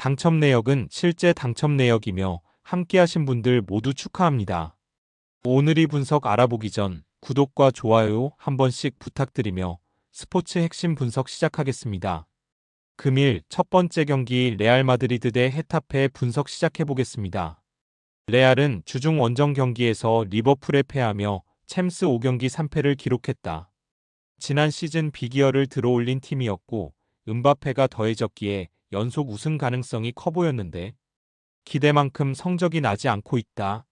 당첨 내역은 실제 당첨 내역이며 함께하신 분들 모두 축하합니다. 오늘의 분석 알아보기 전 구독과 좋아요 한 번씩 부탁드리며 스포츠 핵심 분석 시작하겠습니다. 금일 첫 번째 경기 레알 마드리드 대 헤타페 분석 시작해보겠습니다. 레알은 주중 원정 경기에서 리버풀에 패하며 챔스 5경기 3패를 기록했다. 지난 시즌 비기어를 들어올린 팀이었고 음바페가 더해졌기에 연속 우승 가능성이 커 보였는데 기대만큼 성적이 나지 않고 있다.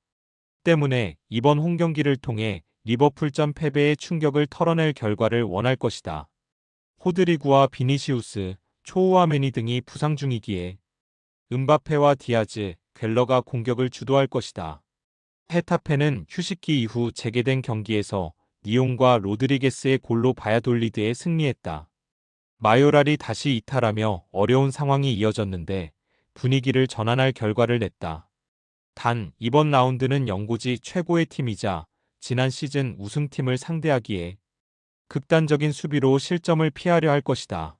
때문에 이번 홈경기를 통해 리버풀전 패배의 충격을 털어낼 결과를 원할 것이다. 호드리구와 비니시우스, 초우아메니 등이 부상 중이기에 음바페와 디아즈, 갤러가 공격을 주도할 것이다. 헤타페는 휴식기 이후 재개된 경기에서 니옹과 로드리게스의 골로 바야돌리드에 승리했다. 마요랄이 다시 이탈하며 어려운 상황이 이어졌는데 분위기를 전환할 결과를 냈다. 단 이번 라운드는 영구지 최고의 팀이자 지난 시즌 우승팀을 상대하기에 극단적인 수비로 실점을 피하려 할 것이다.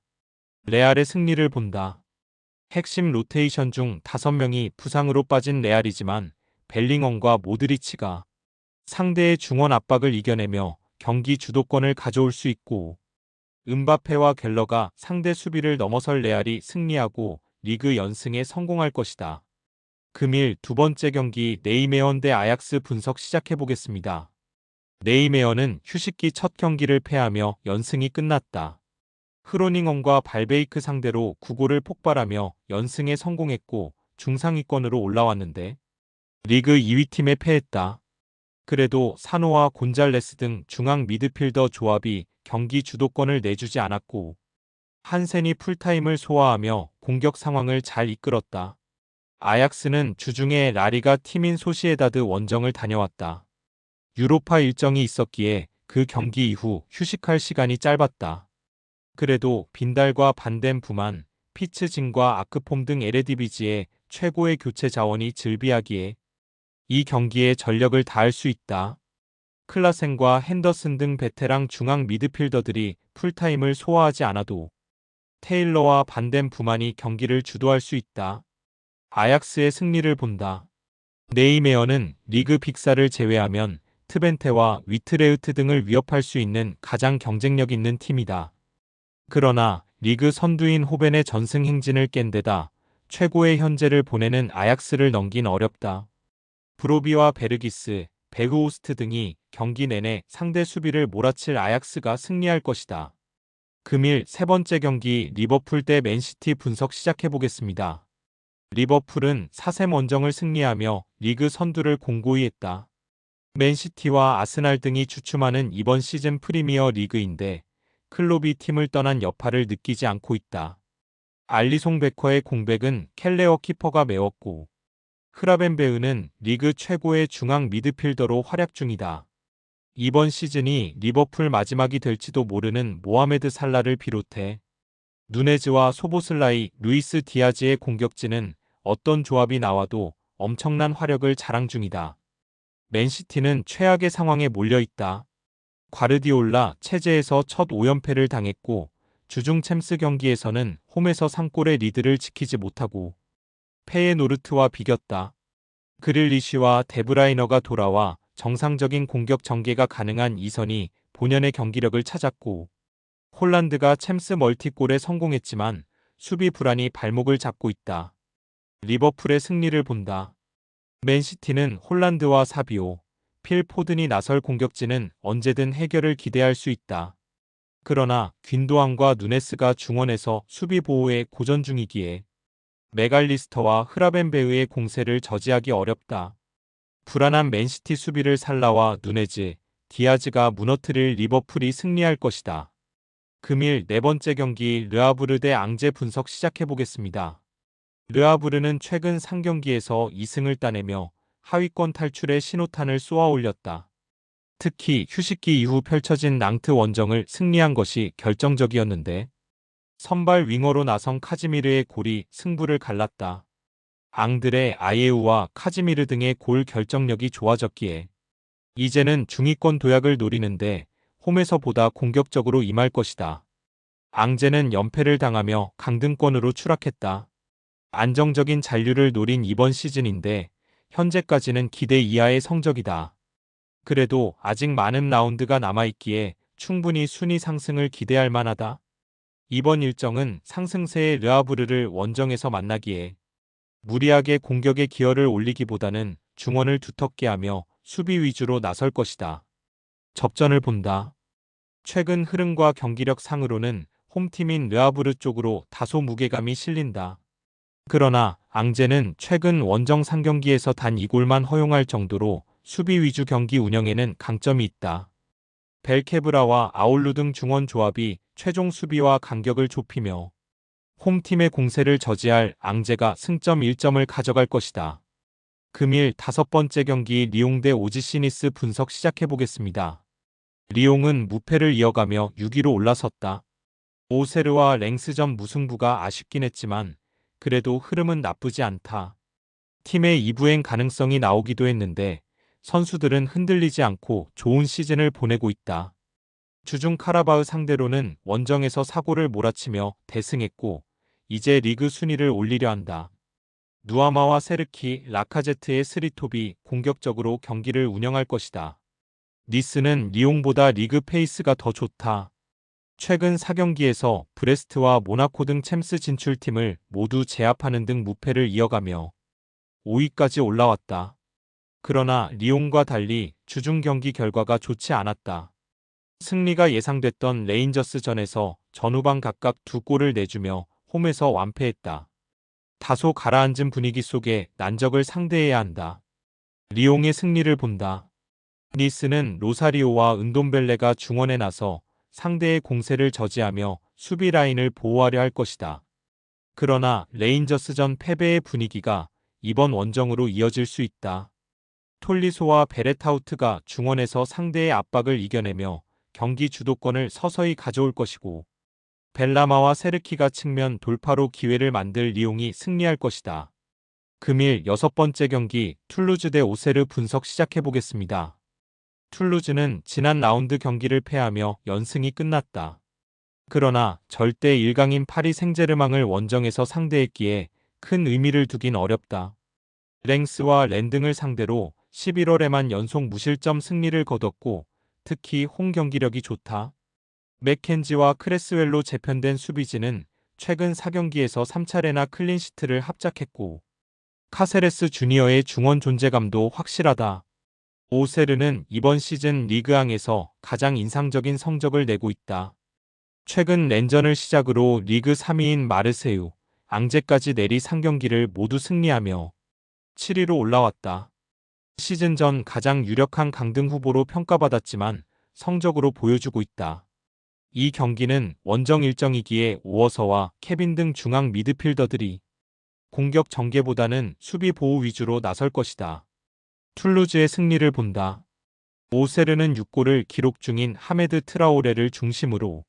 레알의 승리를 본다. 핵심 로테이션 중 5명이 부상으로 빠진 레알이지만 벨링엄과 모드리치가 상대의 중원 압박을 이겨내며 경기 주도권을 가져올 수 있고 음바페와 갤러가 상대 수비를 넘어설 레알이 승리하고 리그 연승에 성공할 것이다. 금일 두 번째 경기 네이메언 대 아약스 분석 시작해보겠습니다. 네이메언은 휴식기 첫 경기를 패하며 연승이 끝났다. 흐로닝엄과 발베이크 상대로 9골을 폭발하며 연승에 성공했고 중상위권으로 올라왔는데 리그 2위 팀에 패했다. 그래도 사노와 곤잘레스 등 중앙 미드필더 조합이 경기 주도권을 내주지 않았고 한센이 풀타임을 소화하며 공격 상황을 잘 이끌었다. 아약스는 주중에 라리가 팀인 소시에다드 원정을 다녀왔다. 유로파 일정이 있었기에 그 경기 이후 휴식할 시간이 짧았다. 그래도 빈달과 반덴 부만, 피츠진과 아크폼 등 에레디비지의 최고의 교체 자원이 즐비하기에 이 경기에 전력을 다할 수 있다. 클라센과 핸더슨 등 베테랑 중앙 미드필더들이 풀타임을 소화하지 않아도 테일러와 반덴 부만이 경기를 주도할 수 있다. 아약스의 승리를 본다. 네이메어는 리그 빅사를 제외하면 트벤테와 위트레흐트 등을 위협할 수 있는 가장 경쟁력 있는 팀이다. 그러나 리그 선두인 호벤의 전승 행진을 깬 데다 최고의 현재를 보내는 아약스를 넘긴 어렵다. 브로비와 베르기스, 베그오스트 등이 경기 내내 상대 수비를 몰아칠 아약스가 승리할 것이다. 금일 세 번째 경기 리버풀 대 맨시티 분석 시작해보겠습니다. 리버풀은 4셈 원정을 승리하며 리그 선두를 공고히 했다. 맨시티와 아스날 등이 주춤하는 이번 시즌 프리미어 리그인데 클롭이 팀을 떠난 여파를 느끼지 않고 있다. 알리송 베커의 공백은 켈레어 키퍼가 메웠고 흐라벤베흐는 리그 최고의 중앙 미드필더로 활약 중이다. 이번 시즌이 리버풀 마지막이 될지도 모르는 모하메드 살라를 비롯해 누네즈와 소보슬라이, 루이스 디아즈의 공격진은 어떤 조합이 나와도 엄청난 화력을 자랑 중이다. 맨시티는 최악의 상황에 몰려있다. 과르디올라 체제에서 첫 5연패를 당했고 주중 챔스 경기에서는 홈에서 3골의 리드를 지키지 못하고 페예노르트와 비겼다. 그릴리쉬와 데브라이너가 돌아와 정상적인 공격 전개가 가능한 이선이 본연의 경기력을 찾았고 홀란드가 챔스 멀티골에 성공했지만 수비 불안이 발목을 잡고 있다. 리버풀의 승리를 본다. 맨시티는 홀란드와 사비오, 필 포든이 나설 공격진은 언제든 해결을 기대할 수 있다. 그러나 귄도안과 누네스가 중원에서 수비 보호에 고전 중이기에 메갈리스터와 흐라벤베흐의 공세를 저지하기 어렵다. 불안한 맨시티 수비를 살라와 누네즈, 디아즈가 무너뜨릴 리버풀이 승리할 것이다. 금일 네 번째 경기 르아브르 대 앙제 분석 시작해보겠습니다. 르아브르는 최근 3경기에서 2승을 따내며 하위권 탈출의 신호탄을 쏘아 올렸다. 특히 휴식기 이후 펼쳐진 낭트 원정을 승리한 것이 결정적이었는데 선발 윙어로 나선 카지미르의 골이 승부를 갈랐다. 앙드레 아예우와 카지미르 등의 골 결정력이 좋아졌기에 이제는 중위권 도약을 노리는데 홈에서 보다 공격적으로 임할 것이다. 앙제는 연패를 당하며 강등권으로 추락했다. 안정적인 잔류를 노린 이번 시즌인데 현재까지는 기대 이하의 성적이다. 그래도 아직 많은 라운드가 남아있기에 충분히 순위 상승을 기대할 만하다. 이번 일정은 상승세의 르하브르를 원정에서 만나기에 무리하게 공격의 기여를 올리기보다는 중원을 두텁게 하며 수비 위주로 나설 것이다. 접전을 본다. 최근 흐름과 경기력 상으로는 홈팀인 르하브르 쪽으로 다소 무게감이 실린다. 그러나 앙제는 최근 원정 3경기에서 단 2골만 허용할 정도로 수비 위주 경기 운영에는 강점이 있다. 벨케브라와 아올루 등 중원 조합이 최종 수비와 간격을 좁히며 홈팀의 공세를 저지할 앙제가 승점 1점을 가져갈 것이다. 금일 5번째 경기 리옹 대 오지시니스 분석 시작해보겠습니다. 리옹은 무패를 이어가며 6위로 올라섰다. 오세르와 랭스전 무승부가 아쉽긴 했지만 그래도 흐름은 나쁘지 않다. 팀의 2부행 가능성이 나오기도 했는데 선수들은 흔들리지 않고 좋은 시즌을 보내고 있다. 주중 카라바흐 상대로는 원정에서 사고를 몰아치며 대승했고 이제 리그 순위를 올리려 한다. 누아마와 세르키, 라카제트의 스리톱이 공격적으로 경기를 운영할 것이다. 니스는 리옹보다 리그 페이스가 더 좋다. 최근 4경기에서 브레스트와 모나코 등 챔스 진출팀을 모두 제압하는 등 무패를 이어가며 5위까지 올라왔다. 그러나 리옹과 달리 주중 경기 결과가 좋지 않았다. 승리가 예상됐던 레인저스전에서 전후반 각각 2골을 내주며 홈에서 완패했다. 다소 가라앉은 분위기 속에 난적을 상대해야 한다. 리옹의 승리를 본다. 니스는 로사리오와 은돔벨레가 중원에 나서 상대의 공세를 저지하며 수비 라인을 보호하려 할 것이다. 그러나 레인저스전 패배의 분위기가 이번 원정으로 이어질 수 있다. 톨리소와 베레타우트가 중원에서 상대의 압박을 이겨내며 경기 주도권을 서서히 가져올 것이고 벨라마와 세르키가 측면 돌파로 기회를 만들 리옹이 승리할 것이다. 금일 6번째 경기 툴루즈 대 오세르 분석 시작해보겠습니다. 툴루즈는 지난 라운드 경기를 패하며 연승이 끝났다. 그러나 절대 1강인 파리 생제르맹을 원정에서 상대했기에 큰 의미를 두긴 어렵다. 랭스와 랜등을 상대로 11월에만 연속 무실점 승리를 거뒀고 특히 홈 경기력이 좋다. 맥켄지와 크레스웰로 재편된 수비진은 최근 4경기에서 3차례나 클린시트를 합작했고 카세레스 주니어의 중원 존재감도 확실하다. 오세르는 이번 시즌 리그앙에서 가장 인상적인 성적을 내고 있다. 최근 랜전을 시작으로 리그 3위인 마르세유, 앙제까지 내리 3경기를 모두 승리하며 7위로 올라왔다. 시즌 전 가장 유력한 강등 후보로 평가받았지만 성적으로 보여주고 있다. 이 경기는 원정 일정이기에 오어서와 케빈 등 중앙 미드필더들이 공격 전개보다는 수비 보호 위주로 나설 것이다. 툴루즈의 승리를 본다. 오세르는 6골을 기록 중인 하메드 트라오레를 중심으로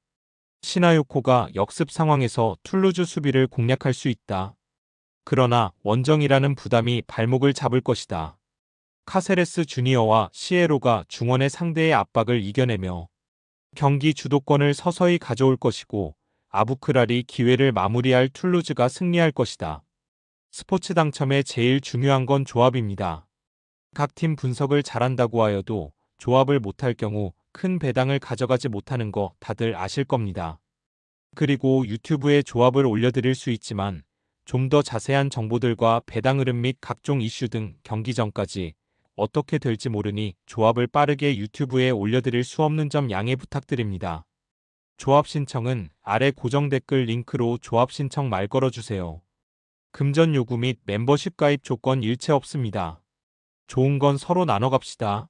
시나요코가 역습 상황에서 툴루즈 수비를 공략할 수 있다. 그러나 원정이라는 부담이 발목을 잡을 것이다. 카세레스 주니어와 시에로가 중원의 상대의 압박을 이겨내며 경기 주도권을 서서히 가져올 것이고 아부크랄이 기회를 마무리할 툴루즈가 승리할 것이다. 스포츠 당첨에 제일 중요한 건 조합입니다. 각 팀 분석을 잘한다고 하여도 조합을 못할 경우 큰 배당을 가져가지 못하는 거 다들 아실 겁니다. 그리고 유튜브에 조합을 올려드릴 수 있지만 좀 더 자세한 정보들과 배당 흐름 및 각종 이슈 등 경기 전까지 어떻게 될지 모르니 조합을 빠르게 유튜브에 올려드릴 수 없는 점 양해 부탁드립니다. 조합 신청은 아래 고정 댓글 링크로 조합 신청 말 걸어주세요. 금전 요구 및 멤버십 가입 조건 일체 없습니다. 좋은 건 서로 나눠 갑시다.